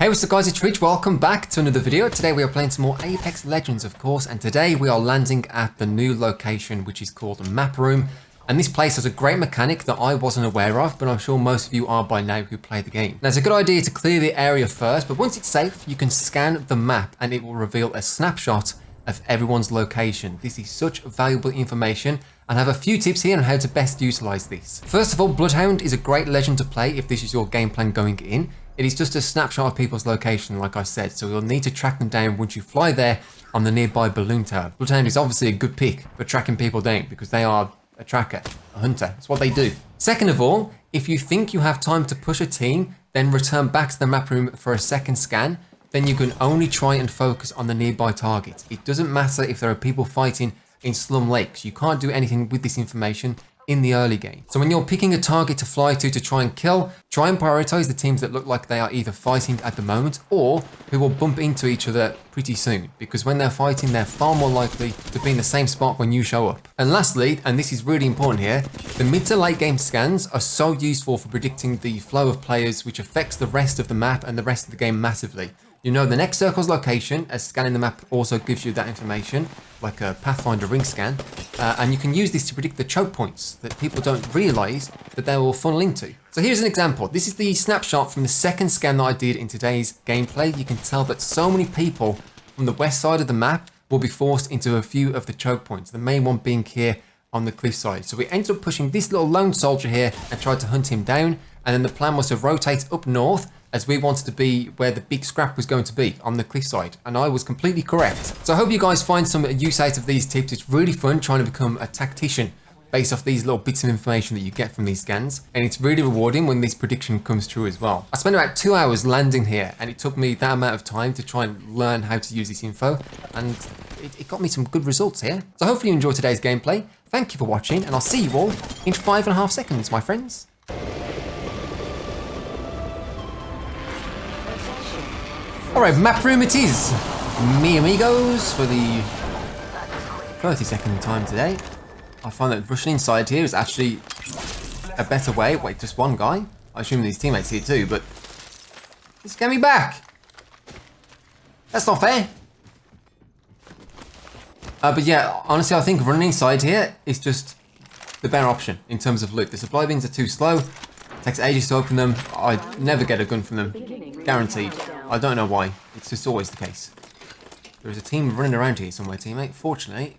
Hey, what's up guys, it's Rich. Welcome back to another video. Today we are playing some more Apex Legends, of course, and today we are landing at the new location, which is called the Map Room. And this place has a great mechanic that I wasn't aware of, but I'm sure most of you are by now who play the game. Now, it's a good idea to clear the area first, but once it's safe, you can scan the map and it will reveal a snapshot of everyone's location. This is such valuable information, and I have a few tips here on how to best utilize this. First of all, Bloodhound is a great legend to play if this is your game plan going in. It is just a snapshot of people's location, like I said, so you'll need to track them down once you fly there on the nearby balloon tower. Bloodhound is obviously a good pick for tracking people down because they are a tracker, a hunter. That's what they do. Second of all, if you think you have time to push a team, then return back to the map room for a second scan. Then you can only try and focus on the nearby targets. It doesn't matter if there are people fighting in slum lakes. You can't do anything with this information in the early game. So when you're picking a target to fly to try and kill, try and prioritize the teams that look like they are either fighting at the moment or who will bump into each other pretty soon, because when they're fighting, they're far more likely to be in the same spot when you show up. And lastly, and this is really important here, the mid to late game scans are so useful for predicting the flow of players, which affects the rest of the map and the rest of the game massively. You know the next circle's location, as scanning the map also gives you that information, like a Pathfinder ring scan, and you can use this to predict the choke points that people don't realise that they will funnel into. So here's an example. This is the snapshot from the second scan that I did in today's gameplay. You can tell that so many people from the west side of the map will be forced into a few of the choke points, the main one being here on the cliffside. So we ended up pushing this little lone soldier here and tried to hunt him down, and then the plan was to rotate up north, as we wanted to be where the big scrap was going to be, on the cliffside, and I was completely correct. So I hope you guys find some use out of these tips. It's really fun trying to become a tactician based off these little bits of information that you get from these scans, and it's really rewarding when this prediction comes true as well. I spent about 2 hours landing here, and it took me that amount of time to try and learn how to use this info, and it got me some good results here. So hopefully you enjoyed today's gameplay. Thank you for watching, and I'll see you all in 5.5 seconds, my friends. Alright, map room it is, mi amigos, for the 30-second time today. I find that rushing inside here is actually a better way. Wait, just one guy? I assume these teammates here too, but he's coming back. That's not fair. But yeah, honestly, I think running inside here is just the better option in terms of loot. The supply bins are too slow. It takes ages to open them. I never get a gun from them. Guaranteed. I don't know why. It's just always the case. There is a team running around here somewhere, teammate. Fortunately,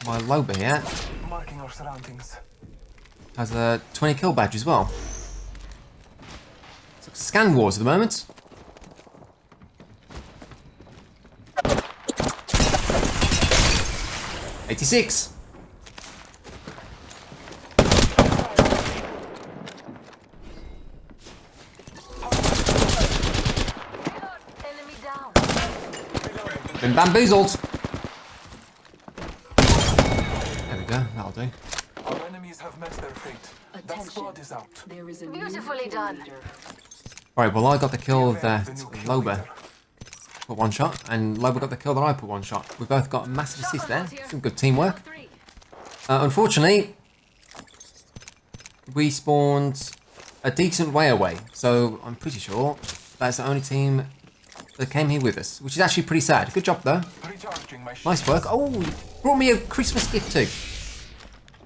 my Loba here marking our surroundings has a 20 kill badge as well. It's like scan wars at the moment. '86. Been bamboozled. There we go, that'll do. our enemies have met their fate. That squad is out. There is a Beautifully done. Alright, well I got the kill that Loba put one shot, and Loba got the kill that I put one shot. We both got a massive assist there. Some good teamwork. Unfortunately, we spawned a decent way away, so I'm pretty sure that's the only team that came here with us, which is actually pretty sad. Good job though. Nice work. Oh, you brought me a Christmas gift too.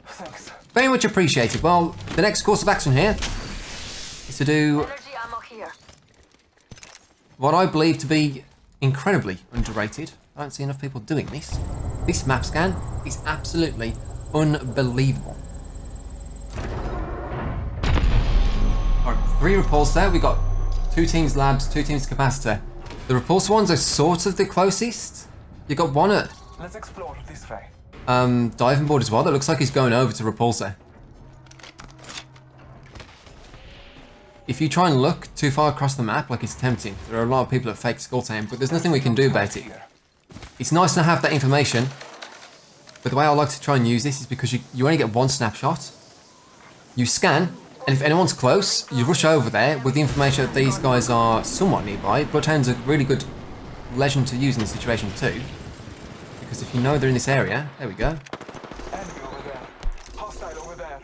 Thanks. Very much appreciated. Well, the next course of action here is to do Energy ammo here. what I believe to be incredibly underrated. I don't see enough people doing this. This map scan is absolutely unbelievable. Alright, 3 repulsor. We got 2 teams labs, 2 teams capacitor. The repulsor ones are sort of the closest. You got one at Let's explore this way. diving board as well. That looks like he's going over to repulsor. If you try and look too far across the map, like it's tempting, there are a lot of people at fake skull time, but there's nothing we can do about it. It's nice to have that information, but the way I like to try and use this is because you only get one snapshot. You scan, and if anyone's close, you rush over there with the information that these guys are somewhat nearby. Bloodhound's a really good legend to use in this situation too, because if you know they're in this area, there we go. Enemy over there. Hostile over there.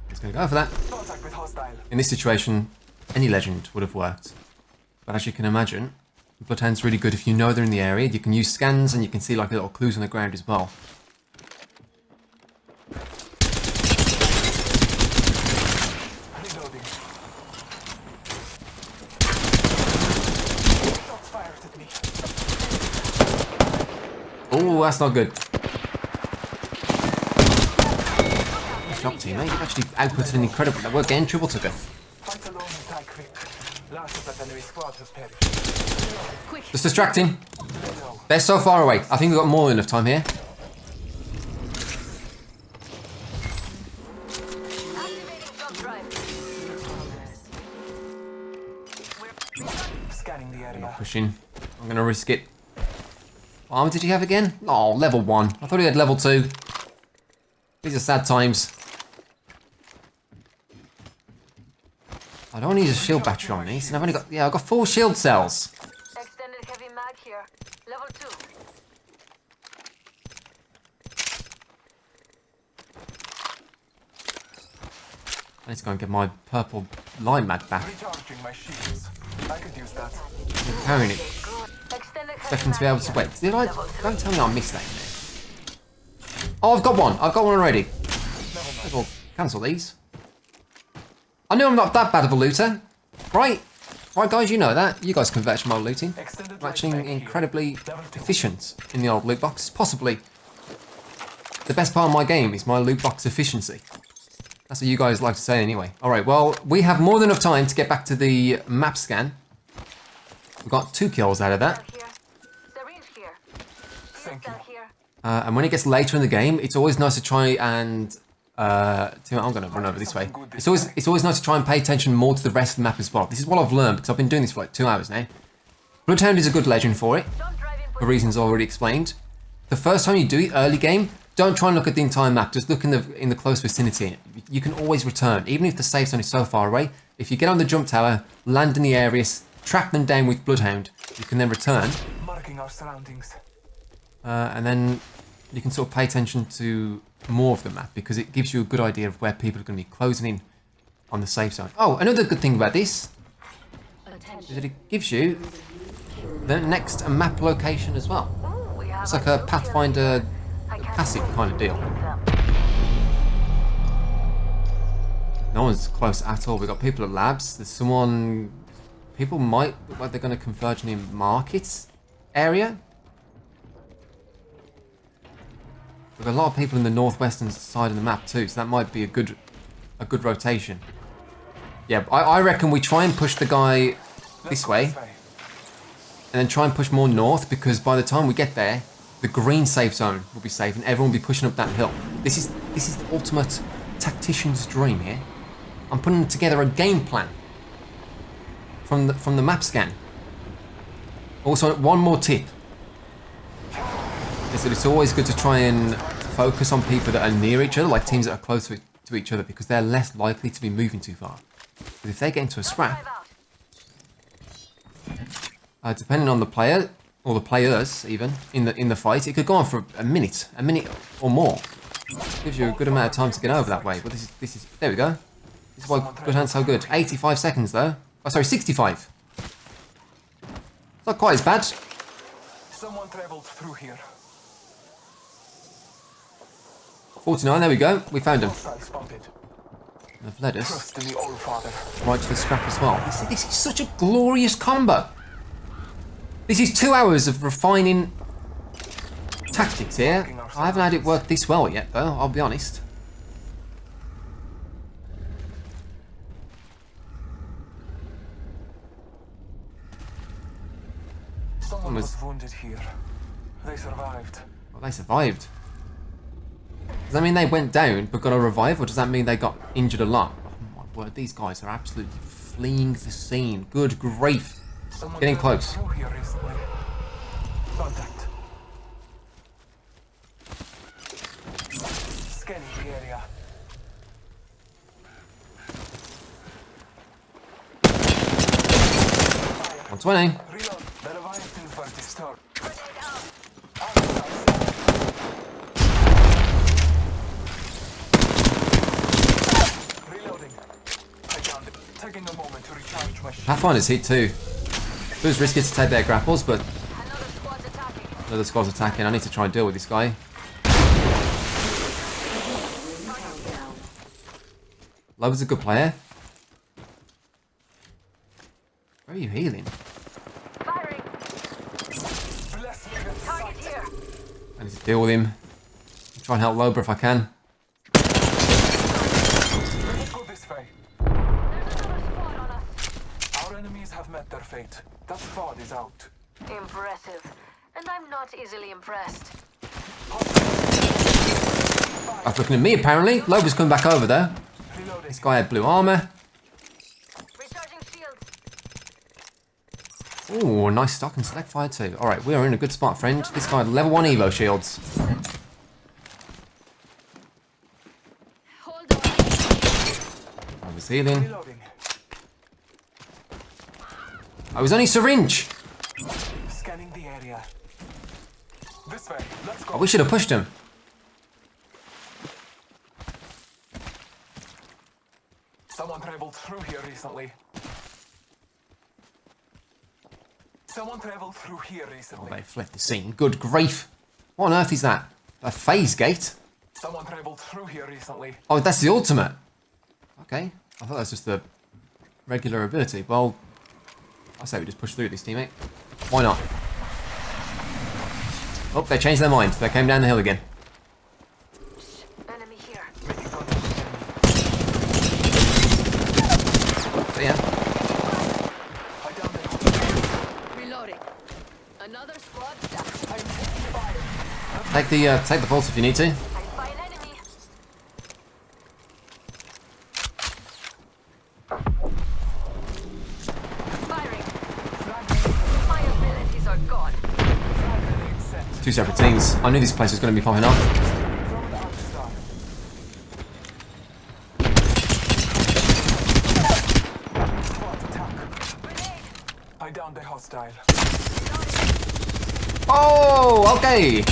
He's gonna go for that. Contact with hostile. hostile. In this situation, any legend would have worked. But as you can imagine, Bloodhound's really good if you know they're in the area. You can use scans and you can see like little clues on the ground as well. Reloading. Shots fired at me. Oh, that's not good. Good job, teammate. You've actually outputted an incredible... We're getting triple together. Fight alone and die quick. Last of that enemy squad has perished. Just distracting. They're so far away. I think we've got more than enough time here. Scanning the area. Pushing. I'm going to risk it. What armor did you have again? Oh, level 1. I thought he had level 2. These are sad times. I don't need a shield battery on these, and I've only got... Yeah, I've got 4 shield cells. Extended heavy mag here. Level 2. I need to go and get my purple line mag back. Recharging my shields. I could use that. I'm carrying it. Extended Expecting to be able to wait. Did I... Don't tell me I missed that in there. Oh, I've got one. I've got one already. Might as well cancel these. I know I'm not that bad of a looter. Right? Right, guys, you know that. You guys can vouch for my looting. I'm actually incredibly efficient in the old loot box. Possibly the best part of my game is my loot box efficiency. That's what you guys like to say anyway. Alright, well, we have more than enough time to get back to the map scan. We've got 2 kills out of that. Thank you. And when it gets later in the game, it's always nice to try and... I'm going to run over this way. It's always nice to try and pay attention more to the rest of the map as well. This is what I've learned because I've been doing this for like 2 hours now. Bloodhound is a good legend for it, for reasons already explained. The first time you do it, early game, don't try and look at the entire map. Just look in the close vicinity. You can always return, even if the safe zone is so far away. If you get on the jump tower, land in the area, track them down with Bloodhound, you can then return. Marking our surroundings. And then you can sort of pay attention to more of the map because it gives you a good idea of where people are going to be closing in on the safe zone. Oh, another good thing about this is that it gives you the next map location as well. It's like a Pathfinder passive kind of deal. No one's close at all. We've got people at labs. There's someone... People might look like they're going to converge in the markets area. We've got a lot of people in the northwestern side of the map too, so that might be a good rotation. Yeah, I reckon we try and push the guy this way, and then try and push more north, because by the time we get there, the green safe zone will be safe, and everyone will be pushing up that hill. This is the ultimate tactician's dream here. I'm putting together a game plan from the map scan. Also, one more tip is that it's always good to try and focus on people that are near each other, like teams that are close to each other, because they're less likely to be moving too far. But if they get into a scrap, depending on the player, or the players even, in the fight, it could go on for a minute or more. Gives you a good amount of time to get over that way, but this is there we go. This is why Bloodhound's so good. 85 seconds though. Oh, sorry, 65. It's not quite as bad. Someone traveled through here. 49, there we go. We found him. Hostile spotted. They've led us Trust in the All Father. right to the scrap as well. This is such a glorious combo. This is 2 hours of refining tactics here. I haven't had it work this well yet, though, I'll be honest. Someone was wounded here. They survived. Well, they survived. Does that mean they went down but got a revive, or does that mean they got injured a lot? Oh my word, these guys are absolutely fleeing the scene. Good grief. Someone Getting traveled close. through here recently. Contact. Scanning the area. On 20. Reload. The Leviathan fight is start. Reloading. I found moment to recharge my shield. Pathfinder's hit too. It was risky to take their grapples, but Another squad's attacking. another squad's attacking. I need to try and deal with this guy. Love is a good player. Where are you healing? Firing. Bless me with Target sight. here. I need to deal with him. I'll try and help Loba if I can. Let's go this way. There's another squad on us. Our enemies have met their fate. That squad is out. Impressive. And I'm not easily impressed. That's looking at me apparently. Loba's coming back over there. Reloading. This guy had blue armor. Recharging shields. Ooh, nice stock and select fire too. Alright, we are in a good spot, friend. This guy had level 1 Evo shields. Hold on. I was healing. Reloading. I was only syringe. Scanning the area. This way. Let's go. Oh, we should have pushed him. Someone traveled through here recently. Someone traveled through here recently. They fled the scene. Good grief. What on earth is that? A phase gate? Someone traveled through here recently. Oh, that's the ultimate. Okay. I thought that was just the regular ability. Well, I say we just push through this, teammate. Why not? Oh, they changed their mind. They came down the hill again. Enemy here. Making contact with enemy. So yeah. I downed it. Reloading. Another squad down. I'm taking fire. Take the pulse if you need to. I spy an enemy. Firing. My abilities are gone. Frag grenade set. Two separate teams. I knew this place was going to be popping off. Throw the arcstar. Squad attack. Grenade. I downed a hostile. Oh, okay.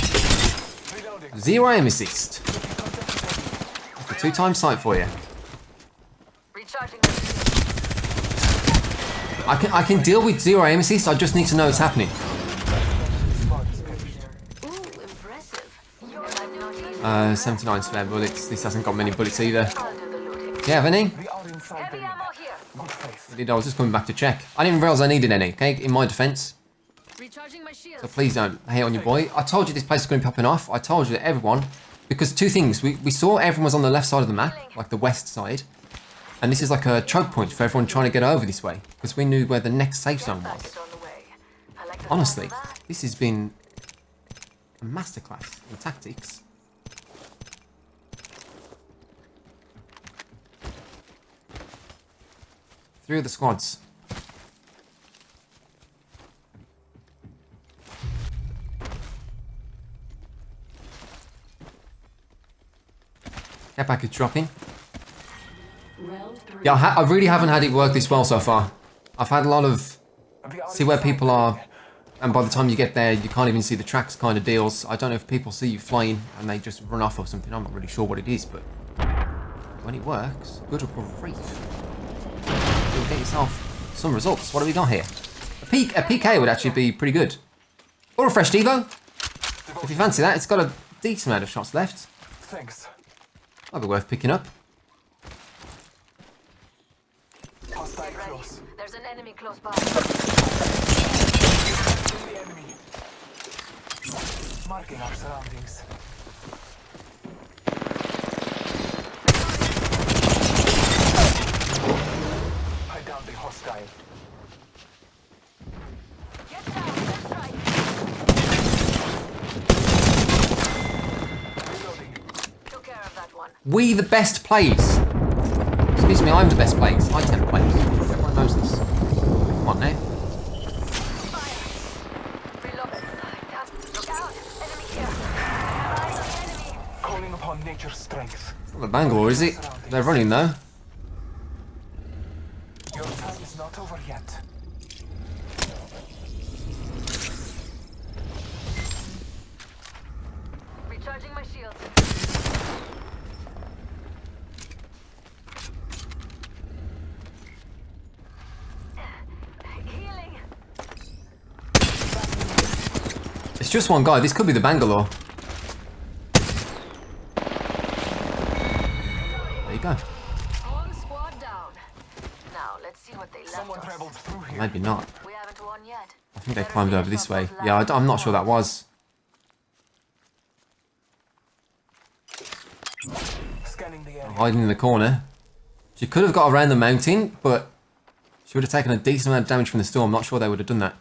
Reloading. 0 aim assist. Making contact with enemy. That's a 2-time sight for you. Recharging. I can deal with 0 aim assist. I just need to know what's happening. Squad is perished. Ooh, impressive. You're 79 spare bullets. This hasn't got many bullets either. I'll do the looting. Do you have any? We are inside Heavy the ammo here. good faith. I was just coming back to check. I didn't even realize I needed any. Okay, in my defense. Recharging my shields. So please don't hate on your boy. I told you this place was going to be popping off. I told you that everyone, because two things. We saw everyone was on the left side of the map, like the west side. And this is like a choke point for everyone trying to get over this way. Because we knew where the next safe zone Back was. is on the way. I like the Honestly, sound of that. this has been a masterclass in tactics. Three of the squads. Care package dropping. Yeah, I really haven't had it work this well so far. I've had a lot of We are see where inside people the are, ring. and by the time you get there, you can't even see the tracks kind of deals. I don't know if people see you flying and they just run off or something. I'm not really sure what it is, but when it works, good grief. You'll get yourself some results. What have we got here? A PK would actually be pretty good. Or a fresh Devo. If you fancy that, it's got a decent amount of shots left. Thanks. That'd be worth picking up. Hostile Get ready. close. There's an enemy close by. Kill the enemy. Marking our surroundings. I downed the hostile. Get down. Let's try. Reloading. Took care of that one. We the best plays. Excuse me, I'm the best plays. iTemp plays. Everyone knows this. Come on now. Fire. Reload. Look out. Enemy here. Eyes on the enemy. Calling upon nature's strength. Not the Bangor, is it? They're running though. Your time is not over yet. Recharging my shields. It's just one guy. This could be the Bangalore. There you go. One squad down. Now let's see what they left Someone us. traveled through here. Maybe not. We haven't won yet. I think they climbed over this way. Yeah, I'm not sure that was. Scanning the area. Hiding in the corner. She could have got around the mountain, but she would have taken a decent amount of damage from the storm. Not sure they would have done that.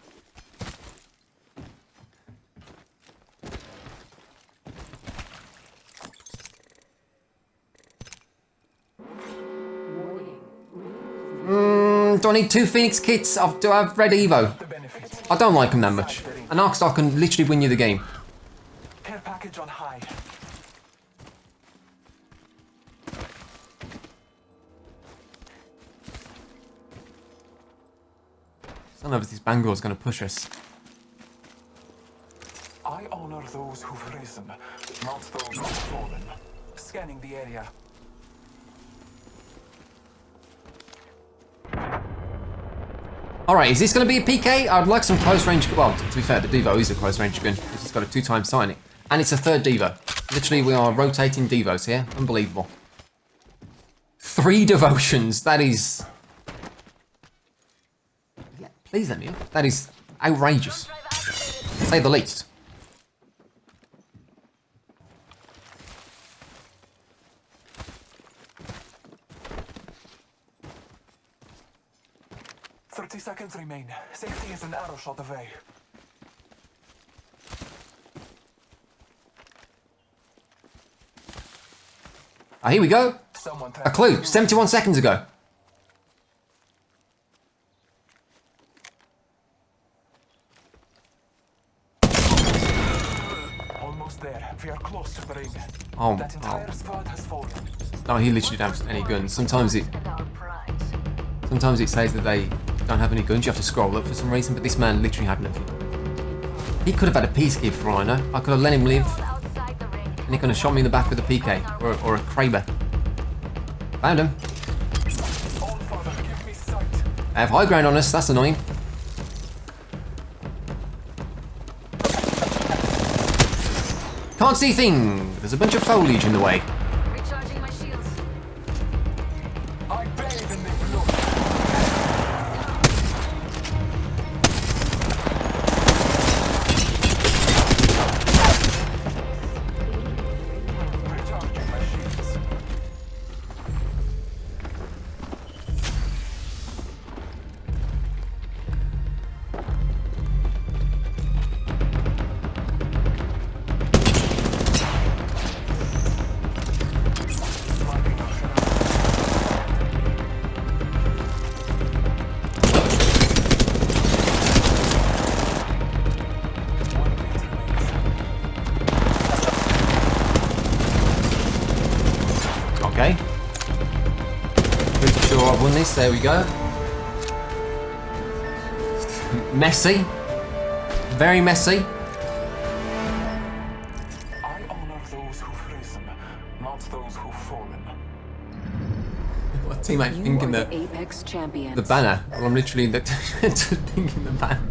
Do I need 2 Phoenix kits? Do I have Red Evo? The benefits. I don't like them that much. An Arc Star can literally win you the game. Care package on high. I don't know if this Bangor's going to push us. I honor those who've risen, not those who've fallen. Scanning the area. Alright, is this going to be a PK? I'd like some close range. Well, to be fair, the Devo is a close range gun. It's just got a 2-time sighting. And it's a 3rd Devo. Literally, we are rotating Devos here. Unbelievable. 3 devotions. That is... Please let me up. That is outrageous. To say the least. "30 seconds remain. Safety is an arrow shot away." Ah, here we go. Someone A clue. 71 seconds ago. Almost there. We are close to the ring. Oh, That entire squad has fallen. no, he literally didn't have any guns. Sometimes it And our prize. says that they don't have any guns. You have to scroll up for some reason, but this man literally had nothing. He could have had a peace gift for all I know. I could have let him live, Outside the ring. and he could have shot me in the back with a PK or a Kraber. Found him. All father, give me sight. I have high ground on us. That's annoying. Can't see a thing. There's a bunch of foliage in the way. Recharging my shields. I bathe in the blood. Recharging my shields. Okay. Pretty sure I've won this. There we go. Messy. Very messy. I honor those who've risen, not those who've fallen. What teammate You thinking are the Apex champions. the banner? Well, I'm literally in the thinking the banner.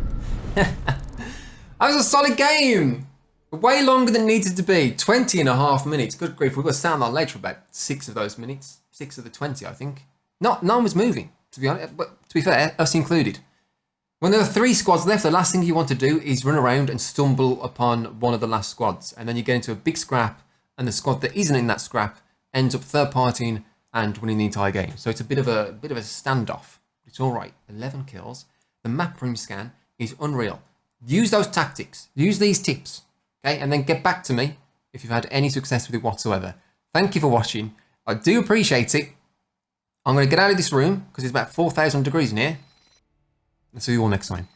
That was a solid game. Way longer than it needed to be. 20.5 minutes. Good grief. We got to stand on that ledge for about 6 of those minutes. 6 of the 20, I think. No one was moving, to be honest. But to be fair, us included. When there are 3 squads left, the last thing you want to do is run around and stumble upon one of the last squads. And then you get into a big scrap, and the squad that isn't in that scrap ends up third-partying and winning the entire game. So it's a bit of a standoff. It's all right. 11 kills. The map room scan is unreal. Use those tactics. Use these tips. Okay, and then get back to me if you've had any success with it whatsoever. Thank you for watching. I do appreciate it. I'm going to get out of this room because it's about 4,000 degrees in here. And see you all next time.